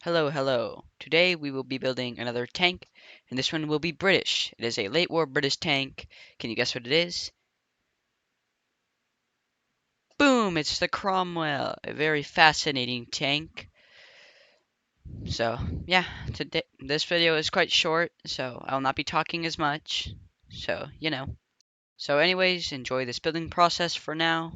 Hello, hello. Today we will be building another tank, and this one will be British. It is a late war British tank. Can you guess what it is? Boom! It's the Cromwell, a very fascinating tank. So, yeah, today this video is quite short, so I'll not be talking as much. So. So anyways, enjoy this building process for now.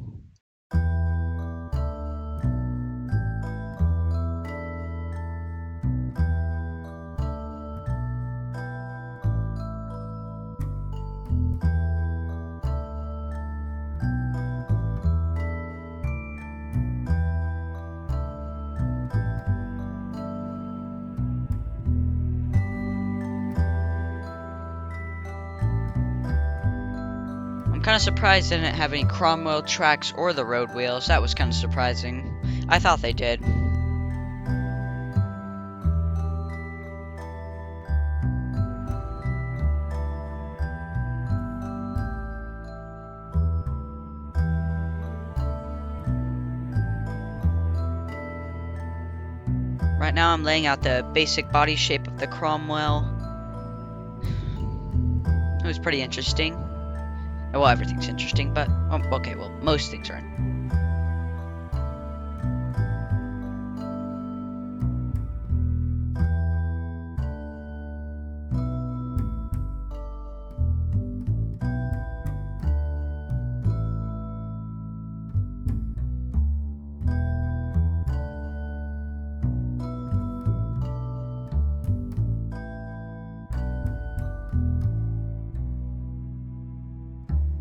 I'm kind of surprised they didn't have any Cromwell tracks or the road wheels. That was kind of surprising. I thought they did. Right now I'm laying out the basic body shape of the Cromwell. It was pretty interesting. Well, everything's interesting, but okay, well, most things are.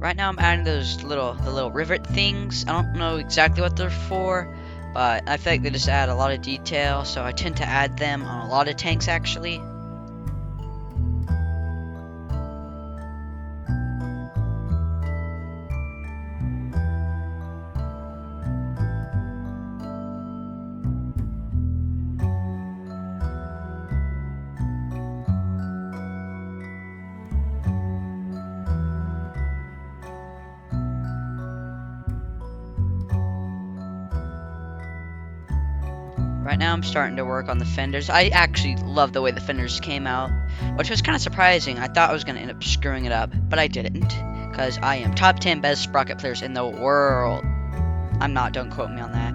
Right now I'm adding the little rivet things. I don't know exactly what they're for, but I feel like they just add a lot of detail, so I tend to add them on a lot of tanks actually. Right now I'm starting to work on the fenders. I actually love the way the fenders came out, which was kind of surprising. I thought I was going to end up screwing it up, but I didn't, because I am top 10 best sprocket players in the world. I'm not, don't quote me on that.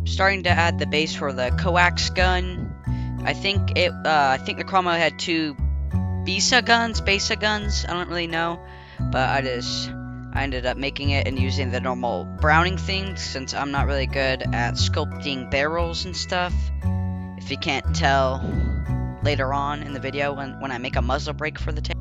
Starting to add the base for the coax gun. I think the Cromwell had two Besa guns. I don't really know, but I ended up making it and using the normal Browning thing since I'm not really good at sculpting barrels and stuff. If you can't tell later on in the video when I make a muzzle brake for the tank.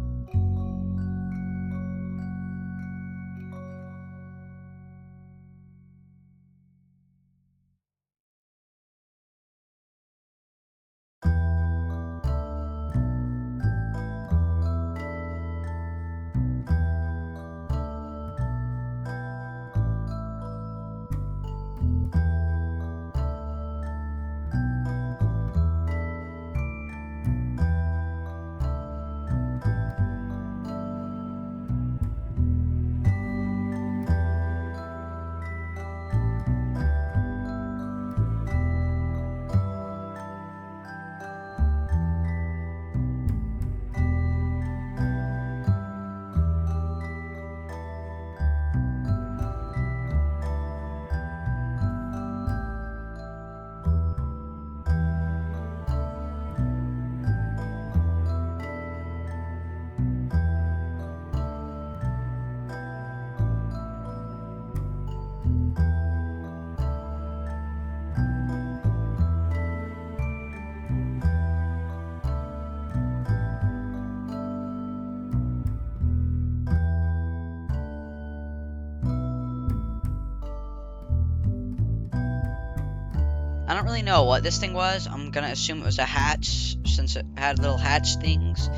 don't really know what this thing was. I'm gonna assume it was a hatch since it had little hatch things.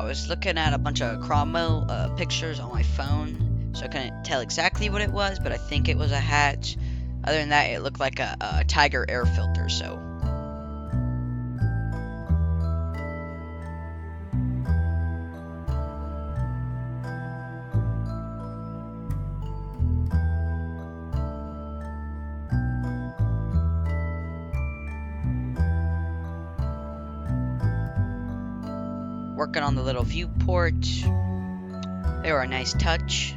I was looking at a bunch of Cromwell pictures on my phone, so I couldn't tell exactly what it was, but I think it was a hatch. Other than that, it looked like a Tiger air filter, so. Working on the little viewport. They were a nice touch.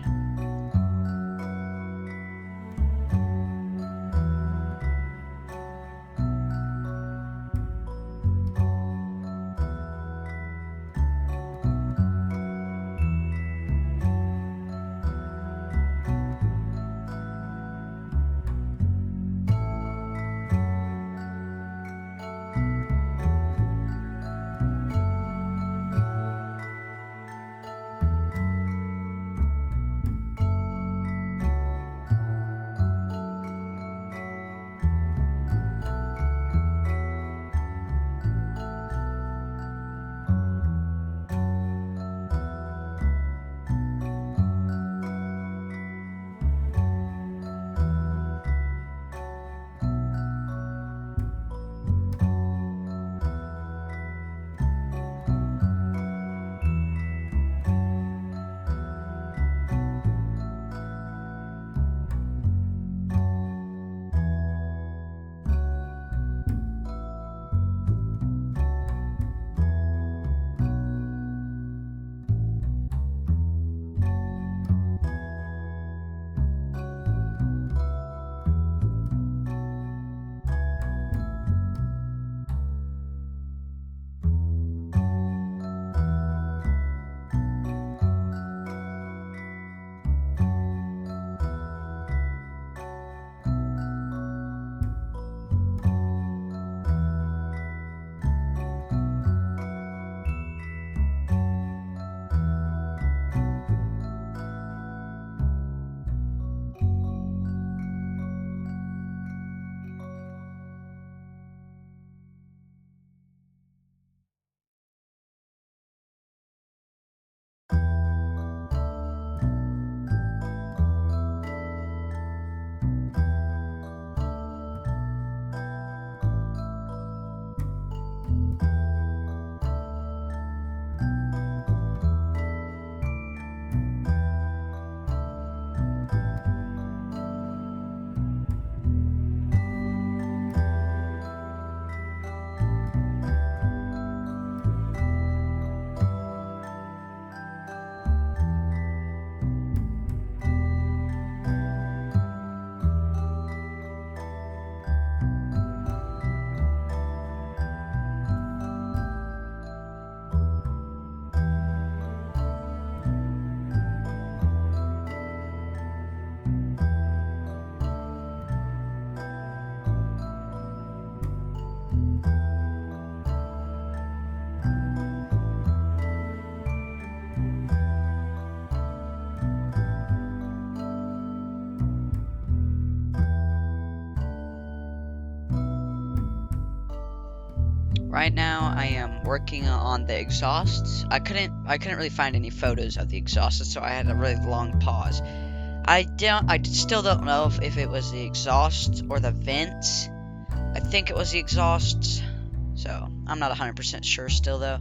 Right now, I am working on the exhausts. I couldn't really find any photos of the exhausts, so I had a really long pause. I still don't know if it was the exhausts or the vents. I think it was the exhausts, so I'm not 100% sure still though.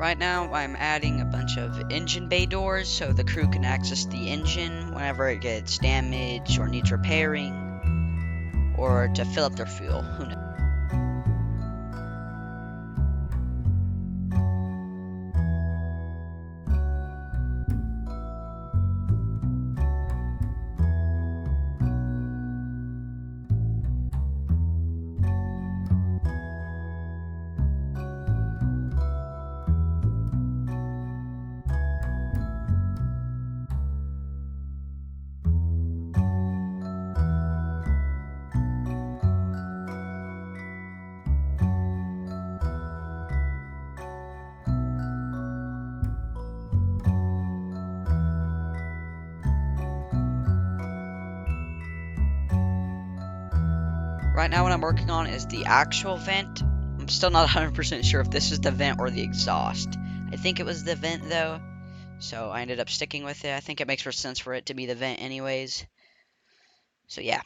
Right now, I'm adding a bunch of engine bay doors so the crew can access the engine whenever it gets damaged or needs repairing, or to fill up their fuel. Who knows? Right now, what I'm working on is the actual vent. I'm still not 100% sure if this is the vent or the exhaust. I think it was the vent though, so I ended up sticking with it. I think it makes more sense for it to be the vent anyways. So yeah.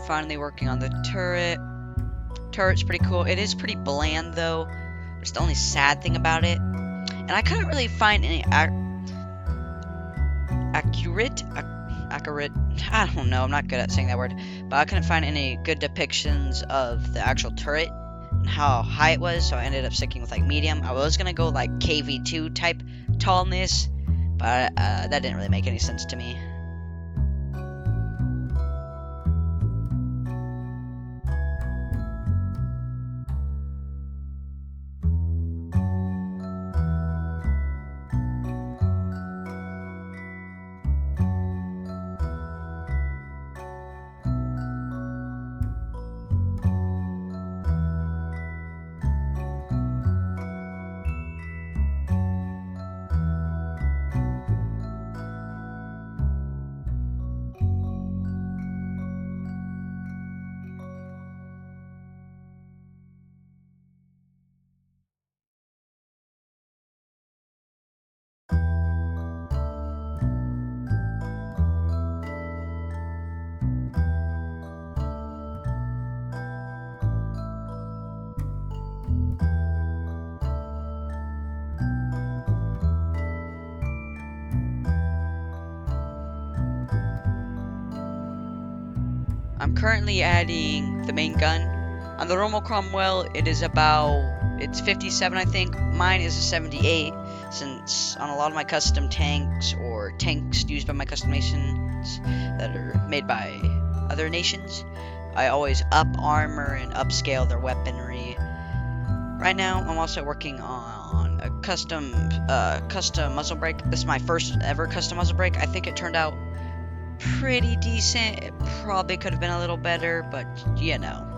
Finally working on the turret. Turret's pretty cool. It is pretty bland though. It's the only sad thing about it. And I couldn't really find any accurate. I don't know. I'm not good at saying that word. But I couldn't find any good depictions of the actual turret and how high it was. So I ended up sticking with like medium. I was gonna go like KV2 type tallness, but that didn't really make any sense to me. I'm currently adding the main gun. On the normal Cromwell, it's 57, I think. Mine is a 78, since on a lot of my custom tanks or tanks used by my custom nations that are made by other nations, I always up armor and upscale their weaponry. Right now, I'm also working on a custom muzzle brake. This is my first ever custom muzzle brake. I think it turned out pretty decent. It probably could have been a little better, but you know.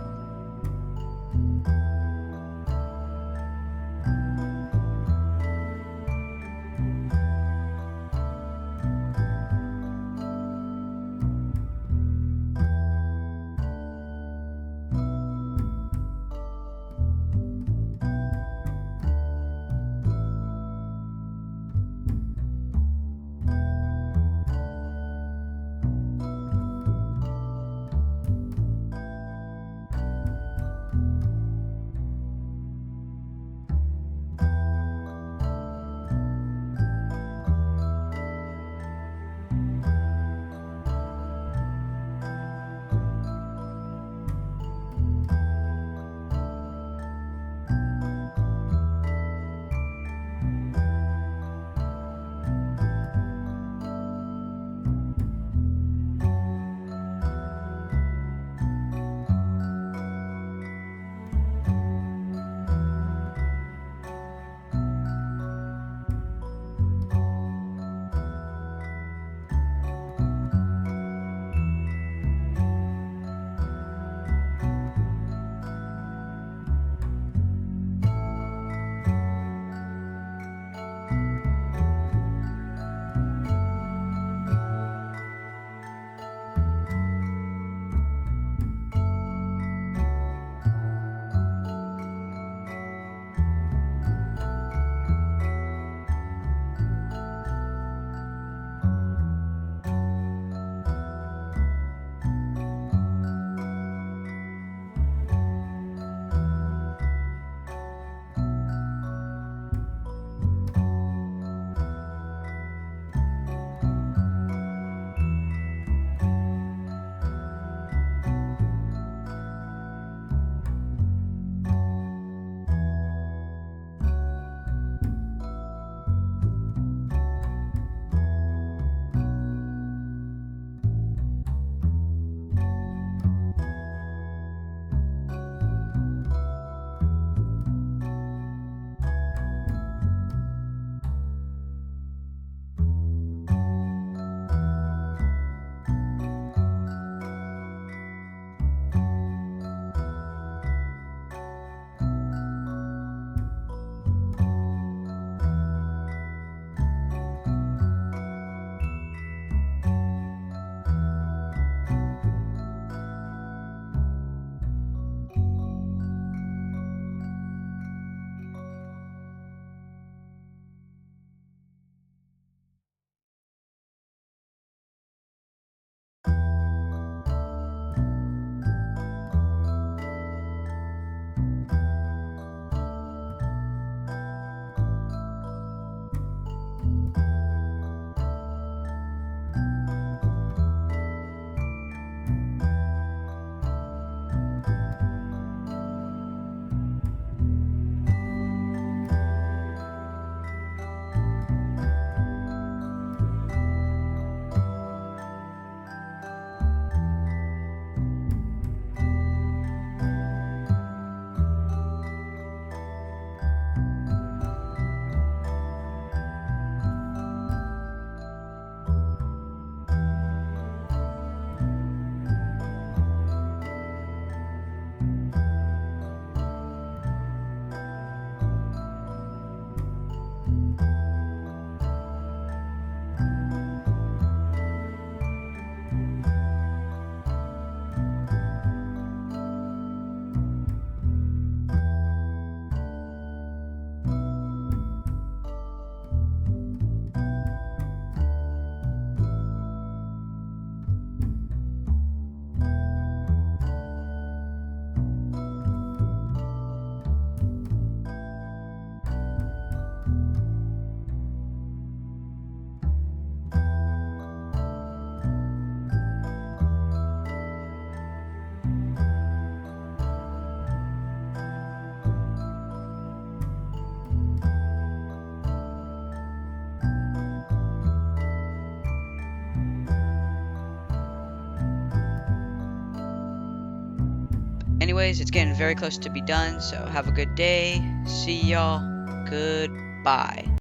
Anyways, it's getting very close to be done, so have a good day. See y'all. Goodbye.